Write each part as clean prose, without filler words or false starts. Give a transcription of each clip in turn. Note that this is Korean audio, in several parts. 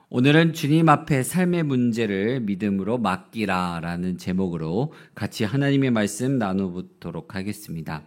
오늘은 주님 앞에 삶의 문제를 믿음으로 맡기라라는 제목으로 같이 하나님의 말씀 나눠보도록 하겠습니다.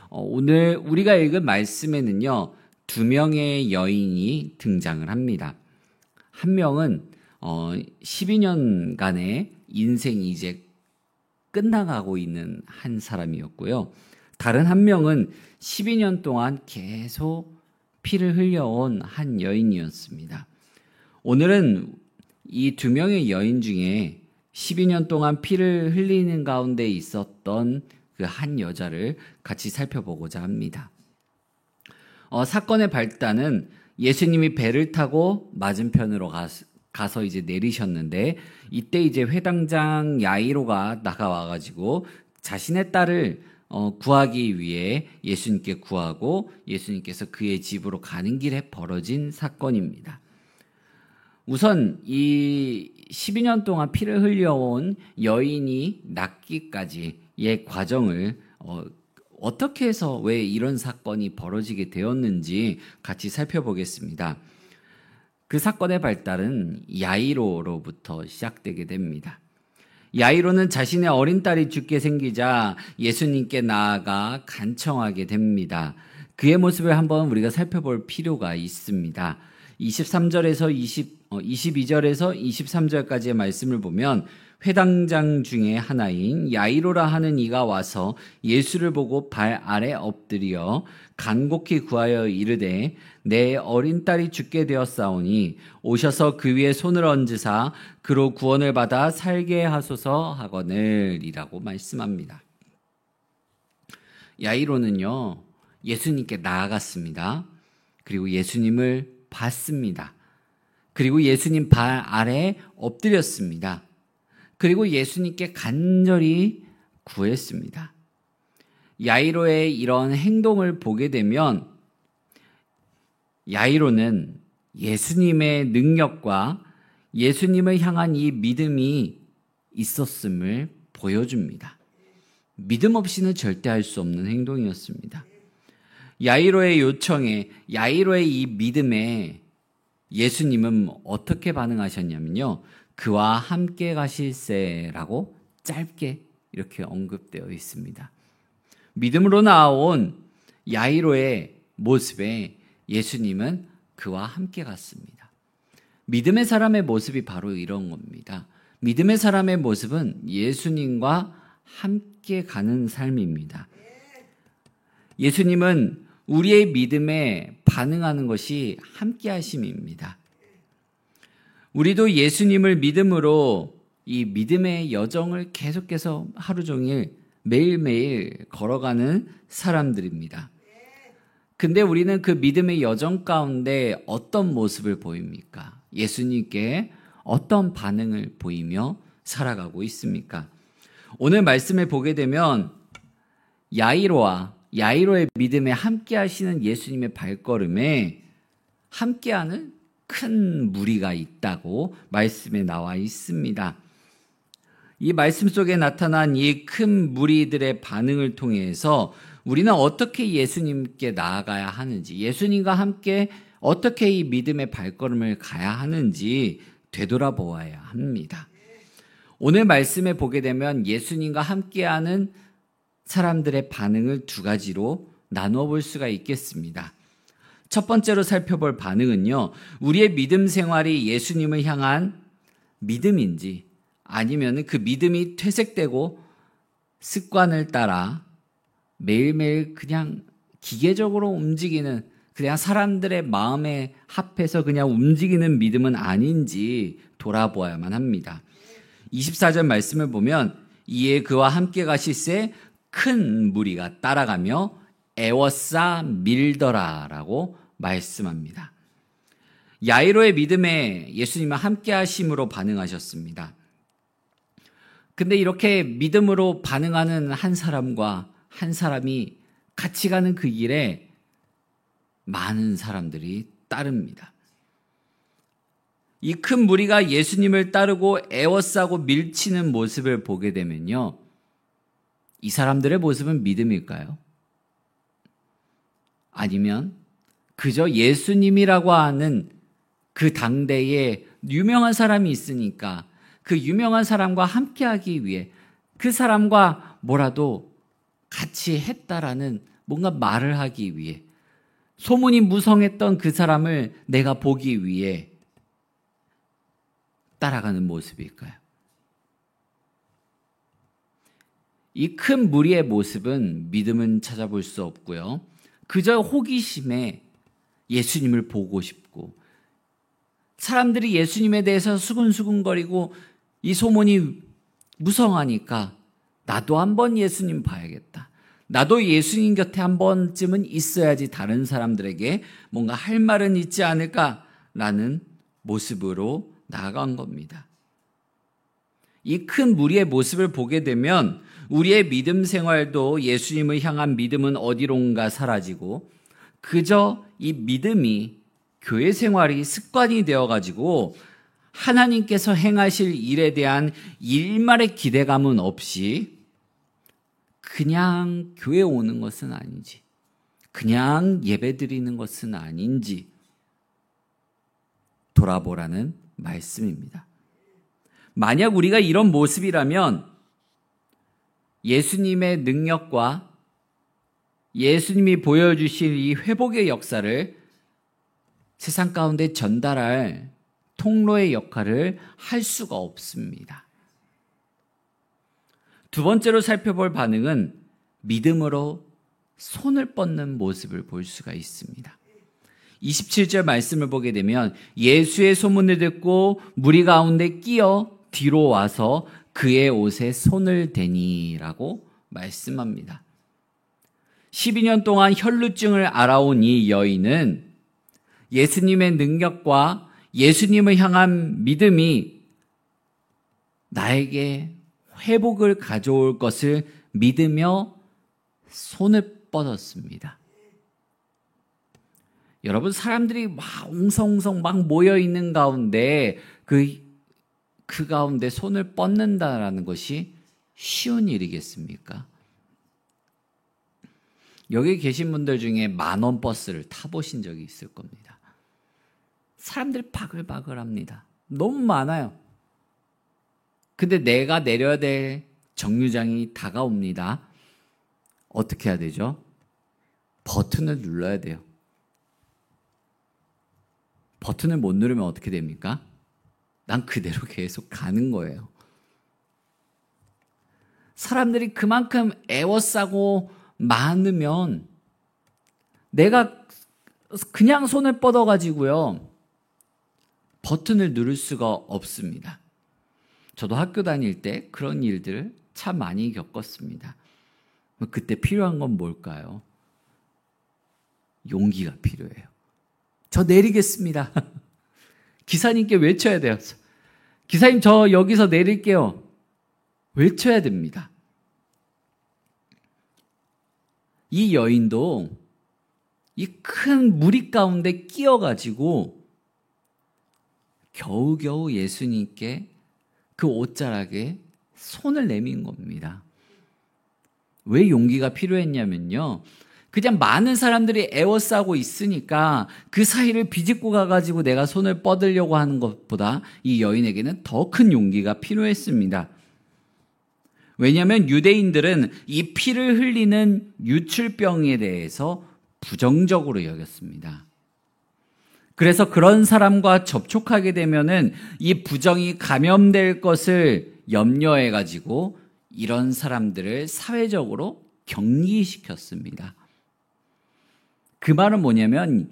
오늘 우리가 읽은 말씀에는요, 두 명의 여인이 등장을 합니다. 한 명은 12년간의 인생이 이제 끝나가고 있는 한 사람이었고요. 다른 한 명은 12년 동안 계속 피를 흘려온 한 여인이었습니다. 오늘은 이 두 명의 여인 중에 12년 동안 피를 흘리는 가운데 있었던 그 한 여자를 같이 살펴보고자 합니다. 사건의 발단은 예수님이 배를 타고 맞은편으로 가서 이제 내리셨는데, 이때 이제 회당장 야이로가 나가와가지고 자신의 딸을 구하기 위해 예수님께 구하고 예수님께서 그의 집으로 가는 길에 벌어진 사건입니다. 우선 이 12년 동안 피를 흘려온 여인이 낫기까지의 과정을 어떻게 해서 왜 이런 사건이 벌어지게 되었는지 같이 살펴보겠습니다. 그 사건의 발달은 야이로로부터 시작되게 됩니다. 야이로는 자신의 어린 딸이 죽게 생기자 예수님께 나아가 간청하게 됩니다. 그의 모습을 한번 우리가 살펴볼 필요가 있습니다. 22절에서 23절까지의 말씀을 보면 회당장 중에 하나인 야이로라 하는 이가 와서 예수를 보고 발 아래 엎드려 간곡히 구하여 이르되 내 어린 딸이 죽게 되었사오니 오셔서 그 위에 손을 얹으사 그로 구원을 받아 살게 하소서 하거늘이라고 말씀합니다. 야이로는요, 예수님께 나아갔습니다. 그리고 예수님을 봤습니다. 그리고 예수님 발 아래 엎드렸습니다. 그리고 예수님께 간절히 구했습니다. 야이로의 이런 행동을 보게 되면 야이로는 예수님의 능력과 예수님을 향한 이 믿음이 있었음을 보여줍니다. 믿음 없이는 절대 할 수 없는 행동이었습니다. 야이로의 요청에, 야이로의 이 믿음에 예수님은 어떻게 반응하셨냐면요, 그와 함께 가실세라고 짧게 이렇게 언급되어 있습니다. 믿음으로 나아온 야이로의 모습에 예수님은 그와 함께 갔습니다. 믿음의 사람의 모습이 바로 이런 겁니다. 믿음의 사람의 모습은 예수님과 함께 가는 삶입니다. 예수님은 우리의 믿음에 반응하는 것이 함께 하심입니다. 우리도 예수님을 믿음으로 이 믿음의 여정을 계속해서 하루 종일 매일매일 걸어가는 사람들입니다. 근데 우리는 그 믿음의 여정 가운데 어떤 모습을 보입니까? 예수님께 어떤 반응을 보이며 살아가고 있습니까? 오늘 말씀을 보게 되면 야이로의 믿음에 함께 하시는 예수님의 발걸음에 함께하는 큰 무리가 있다고 말씀에 나와 있습니다. 이 말씀 속에 나타난 이 큰 무리들의 반응을 통해서 우리는 어떻게 예수님께 나아가야 하는지, 예수님과 함께 어떻게 이 믿음의 발걸음을 가야 하는지 되돌아보아야 합니다. 오늘 말씀에 보게 되면 예수님과 함께하는 사람들의 반응을 두 가지로 나누어 볼 수가 있겠습니다. 첫 번째로 살펴볼 반응은요, 우리의 믿음 생활이 예수님을 향한 믿음인지 아니면 그 믿음이 퇴색되고 습관을 따라 매일매일 그냥 기계적으로 움직이는, 그냥 사람들의 마음에 합해서 그냥 움직이는 믿음은 아닌지 돌아보아야만 합니다. 24절 말씀을 보면 이에 그와 함께 가실새 큰 무리가 따라가며 애워싸 밀더라라고 말씀합니다. 야이로의 믿음에 예수님은 함께 하심으로 반응하셨습니다. 근데 이렇게 믿음으로 반응하는 한 사람과 한 사람이 같이 가는 그 길에 많은 사람들이 따릅니다. 이 큰 무리가 예수님을 따르고 애워싸고 밀치는 모습을 보게 되면요, 이 사람들의 모습은 믿음일까요? 아니면 그저 예수님이라고 하는 그 당대의 유명한 사람이 있으니까 그 유명한 사람과 함께하기 위해 그 사람과 뭐라도 같이 했다라는 뭔가 말을 하기 위해 소문이 무성했던 그 사람을 내가 보기 위해 따라가는 모습일까요? 이 큰 무리의 모습은 믿음은 찾아볼 수 없고요. 그저 호기심에 예수님을 보고 싶고 사람들이 예수님에 대해서 수근수근거리고 이 소문이 무성하니까 나도 한번 예수님 봐야겠다. 나도 예수님 곁에 한 번쯤은 있어야지 다른 사람들에게 뭔가 할 말은 있지 않을까라는 모습으로 나아간 겁니다. 이 큰 무리의 모습을 보게 되면 우리의 믿음 생활도 예수님을 향한 믿음은 어디론가 사라지고 그저 이 믿음이 교회 생활이 습관이 되어가지고 하나님께서 행하실 일에 대한 일말의 기대감은 없이 그냥 교회 오는 것은 아닌지, 그냥 예배 드리는 것은 아닌지 돌아보라는 말씀입니다. 만약 우리가 이런 모습이라면 예수님의 능력과 예수님이 보여주실 이 회복의 역사를 세상 가운데 전달할 통로의 역할을 할 수가 없습니다. 두 번째로 살펴볼 반응은 믿음으로 손을 뻗는 모습을 볼 수가 있습니다. 27절 말씀을 보게 되면 예수의 소문을 듣고 무리 가운데 끼어 뒤로 와서 그의 옷에 손을 대니라고 말씀합니다. 12년 동안 혈루증을 앓아온 이 여인은 예수님의 능력과 예수님을 향한 믿음이 나에게 회복을 가져올 것을 믿으며 손을 뻗었습니다. 여러분, 사람들이 막 웅성웅성 막 모여있는 가운데 그 가운데 손을 뻗는다라는 것이 쉬운 일이겠습니까? 여기 계신 분들 중에 10,000원 버스를 타보신 적이 있을 겁니다. 사람들이 바글바글합니다. 너무 많아요. 근데 내가 내려야 될 정류장이 다가옵니다. 어떻게 해야 되죠? 버튼을 눌러야 돼요. 버튼을 못 누르면 어떻게 됩니까? 난 그대로 계속 가는 거예요. 사람들이 그만큼 애워싸고 많으면 내가 그냥 손을 뻗어가지고요. 버튼을 누를 수가 없습니다. 저도 학교 다닐 때 그런 일들을 참 많이 겪었습니다. 그때 필요한 건 뭘까요? 용기가 필요해요. 저 내리겠습니다. 기사님께 외쳐야 돼요. 기사님, 저 여기서 내릴게요. 외쳐야 됩니다. 이 여인도 이 큰 무리 가운데 끼어가지고 겨우겨우 예수님께 그 옷자락에 손을 내민 겁니다. 왜 용기가 필요했냐면요. 그냥 많은 사람들이 애워싸고 있으니까 그 사이를 비집고 가가지고 내가 손을 뻗으려고 하는 것보다 이 여인에게는 더 큰 용기가 필요했습니다. 왜냐하면 유대인들은 이 피를 흘리는 유출병에 대해서 부정적으로 여겼습니다. 그래서 그런 사람과 접촉하게 되면은 이 부정이 감염될 것을 염려해가지고 이런 사람들을 사회적으로 격리시켰습니다. 그 말은 뭐냐면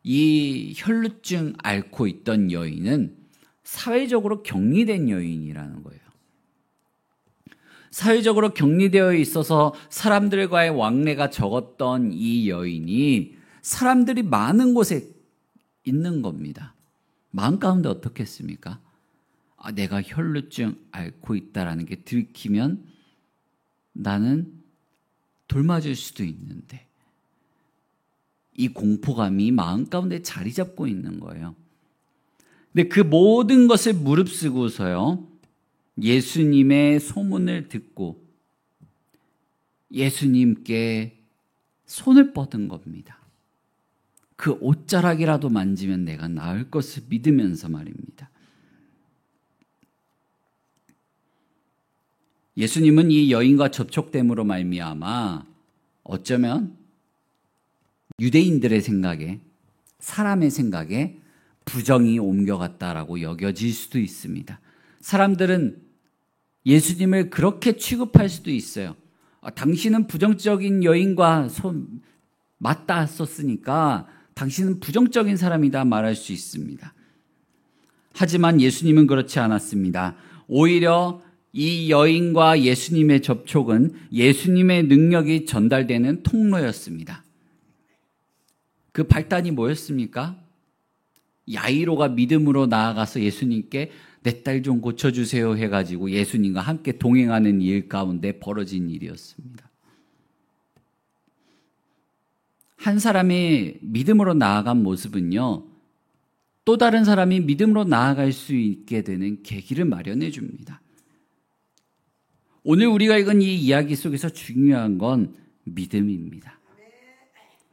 이 혈루증 앓고 있던 여인은 사회적으로 격리된 여인이라는 거예요. 사회적으로 격리되어 있어서 사람들과의 왕래가 적었던 이 여인이 사람들이 많은 곳에 있는 겁니다. 마음 가운데 어떻겠습니까? 내가 혈루증 앓고 있다라는 게 들키면 나는 돌맞을 수도 있는데 이 공포감이 마음 가운데 자리 잡고 있는 거예요. 근데 그 모든 것을 무릅쓰고서요. 예수님의 소문을 듣고 예수님께 손을 뻗은 겁니다. 그 옷자락이라도 만지면 내가 나을 것을 믿으면서 말입니다. 예수님은 이 여인과 접촉됨으로 말미암아 어쩌면 유대인들의 생각에, 사람의 생각에 부정이 옮겨갔다라고 여겨질 수도 있습니다. 사람들은 예수님을 그렇게 취급할 수도 있어요. 당신은 부정적인 여인과 맞닿았었으니까 당신은 부정적인 사람이다 말할 수 있습니다. 하지만 예수님은 그렇지 않았습니다. 오히려 이 여인과 예수님의 접촉은 예수님의 능력이 전달되는 통로였습니다. 그 발단이 뭐였습니까? 야이로가 믿음으로 나아가서 예수님께 내 딸 좀 고쳐주세요 해가지고 예수님과 함께 동행하는 일 가운데 벌어진 일이었습니다. 한 사람이 믿음으로 나아간 모습은요, 또 다른 사람이 믿음으로 나아갈 수 있게 되는 계기를 마련해 줍니다. 오늘 우리가 읽은 이 이야기 속에서 중요한 건 믿음입니다.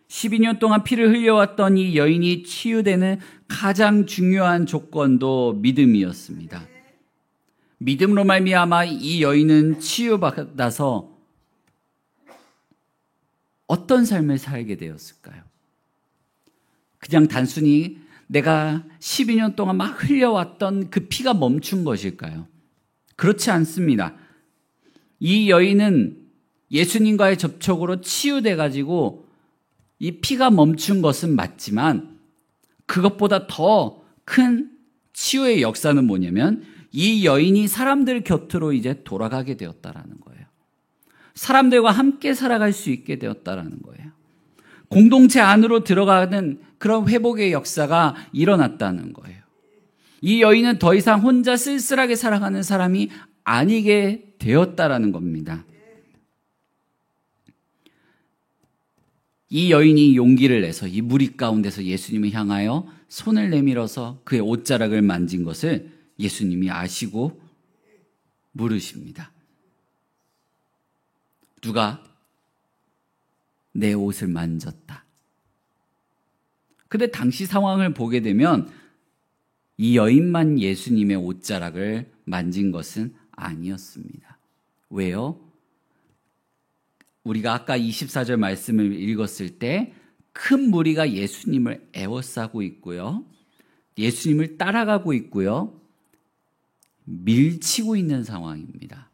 12년 동안 피를 흘려왔던 이 여인이 치유되는 가장 중요한 조건도 믿음이었습니다. 믿음으로 말미암아 이 여인은 치유받아서 어떤 삶을 살게 되었을까요? 그냥 단순히 내가 12년 동안 막 흘려왔던 그 피가 멈춘 것일까요? 그렇지 않습니다. 이 여인은 예수님과의 접촉으로 치유돼가지고 이 피가 멈춘 것은 맞지만 그것보다 더 큰 치유의 역사는 뭐냐면 이 여인이 사람들 곁으로 이제 돌아가게 되었다라는 거예요. 사람들과 함께 살아갈 수 있게 되었다라는 거예요. 공동체 안으로 들어가는 그런 회복의 역사가 일어났다는 거예요. 이 여인은 더 이상 혼자 쓸쓸하게 살아가는 사람이 아니게 되었다라는 겁니다. 이 여인이 용기를 내서 이 무리 가운데서 예수님을 향하여 손을 내밀어서 그의 옷자락을 만진 것을 예수님이 아시고 물으십니다. 누가 내 옷을 만졌다. 근데 당시 상황을 보게 되면 이 여인만 예수님의 옷자락을 만진 것은 아니었습니다. 왜요? 우리가 아까 24절 말씀을 읽었을 때 큰 무리가 예수님을 에워싸고 있고요. 예수님을 따라가고 있고요. 밀치고 있는 상황입니다.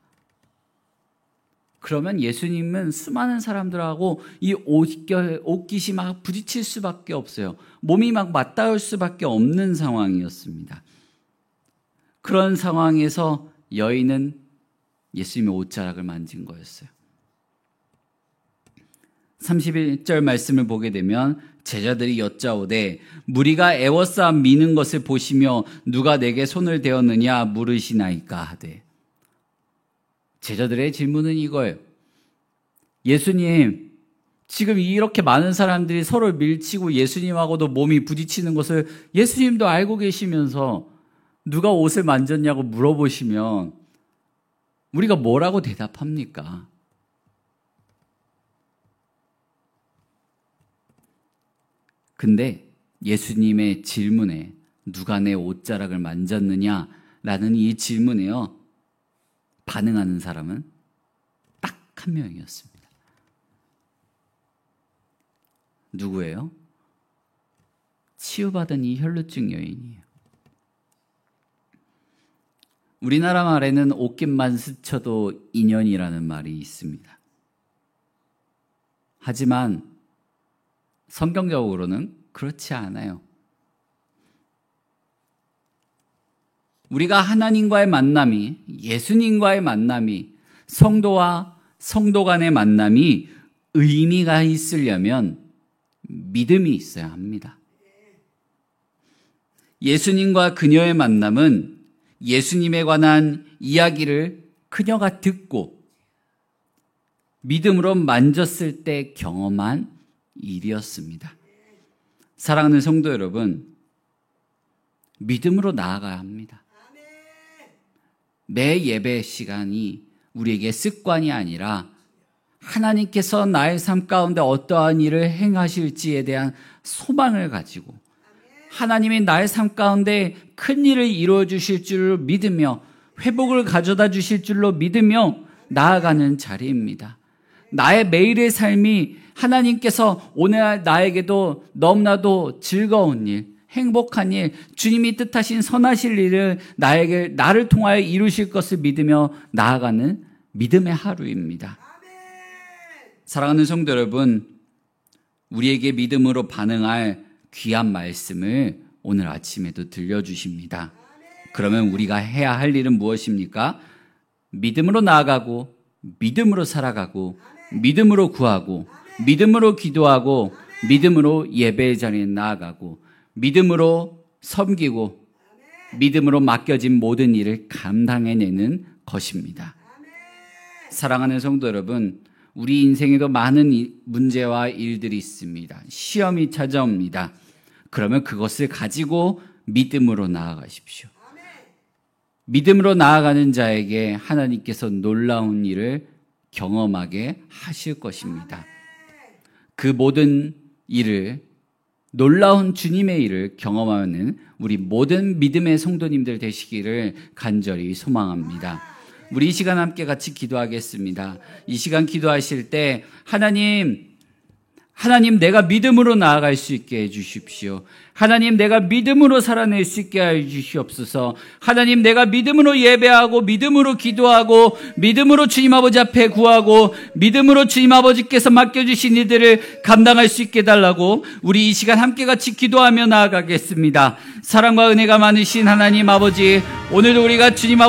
그러면 예수님은 수많은 사람들하고 이 옷깃이 막 부딪힐 수밖에 없어요. 몸이 막 맞닿을 수밖에 없는 상황이었습니다. 그런 상황에서 여인은 예수님의 옷자락을 만진 거였어요. 31절 말씀을 보게 되면 제자들이 여짜오되 무리가 애워싸 미는 것을 보시며 누가 내게 손을 대었느냐 물으시나이까 하되. 제자들의 질문은 이거예요. 예수님, 지금 이렇게 많은 사람들이 서로 밀치고 예수님하고도 몸이 부딪히는 것을 예수님도 알고 계시면서 누가 옷을 만졌냐고 물어보시면 우리가 뭐라고 대답합니까? 근데 예수님의 질문에 누가 내 옷자락을 만졌느냐라는 이 질문에요, 반응하는 사람은 딱 한 명이었습니다. 누구예요? 치유받은 이 혈루증 여인이에요. 우리나라 말에는 옷깃만 스쳐도 인연이라는 말이 있습니다. 하지만 성경적으로는 그렇지 않아요. 우리가 하나님과의 만남이, 예수님과의 만남이, 성도와 성도 간의 만남이 의미가 있으려면 믿음이 있어야 합니다. 예수님과 그녀의 만남은 예수님에 관한 이야기를 그녀가 듣고 믿음으로 만졌을 때 경험한 일이었습니다. 사랑하는 성도 여러분, 믿음으로 나아가야 합니다. 매 예배 시간이 우리에게 습관이 아니라 하나님께서 나의 삶 가운데 어떠한 일을 행하실지에 대한 소망을 가지고 하나님이 나의 삶 가운데 큰 일을 이루어 주실 줄로 믿으며 회복을 가져다 주실 줄로 믿으며 나아가는 자리입니다. 나의 매일의 삶이 하나님께서 오늘 나에게도 너무나도 즐거운 일, 행복한 일, 주님이 뜻하신 선하실 일을 나를 통하여 이루실 것을 믿으며 나아가는 믿음의 하루입니다. 사랑하는 성도 여러분, 우리에게 믿음으로 반응할 귀한 말씀을 오늘 아침에도 들려주십니다. 그러면 우리가 해야 할 일은 무엇입니까? 믿음으로 나아가고, 믿음으로 살아가고, 믿음으로 구하고, 믿음으로 기도하고, 믿음으로 예배의 자리에 나아가고, 믿음으로 섬기고, 믿음으로 맡겨진 모든 일을 감당해내는 것입니다. 사랑하는 성도 여러분, 우리 인생에도 많은 문제와 일들이 있습니다. 시험이 찾아옵니다. 그러면 그것을 가지고 믿음으로 나아가십시오. 믿음으로 나아가는 자에게 하나님께서 놀라운 일을 경험하게 하실 것입니다. 그 모든 일을, 놀라운 주님의 일을 경험하는 우리 모든 믿음의 성도님들 되시기를 간절히 소망합니다. 우리 이 시간 함께 같이 기도하겠습니다. 이 시간 기도하실 때 하나님 내가 믿음으로 나아갈 수 있게 해주십시오. 하나님 내가 믿음으로 살아낼 수 있게 해주시옵소서. 하나님 내가 믿음으로 예배하고 믿음으로 기도하고 믿음으로 주님 아버지 앞에 구하고 믿음으로 주님 아버지께서 맡겨주신 일들을 감당할 수 있게 해달라고 우리 이 시간 함께 같이 기도하며 나아가겠습니다. 사랑과 은혜가 많으신 하나님 아버지, 오늘도 우리가 주님 아버지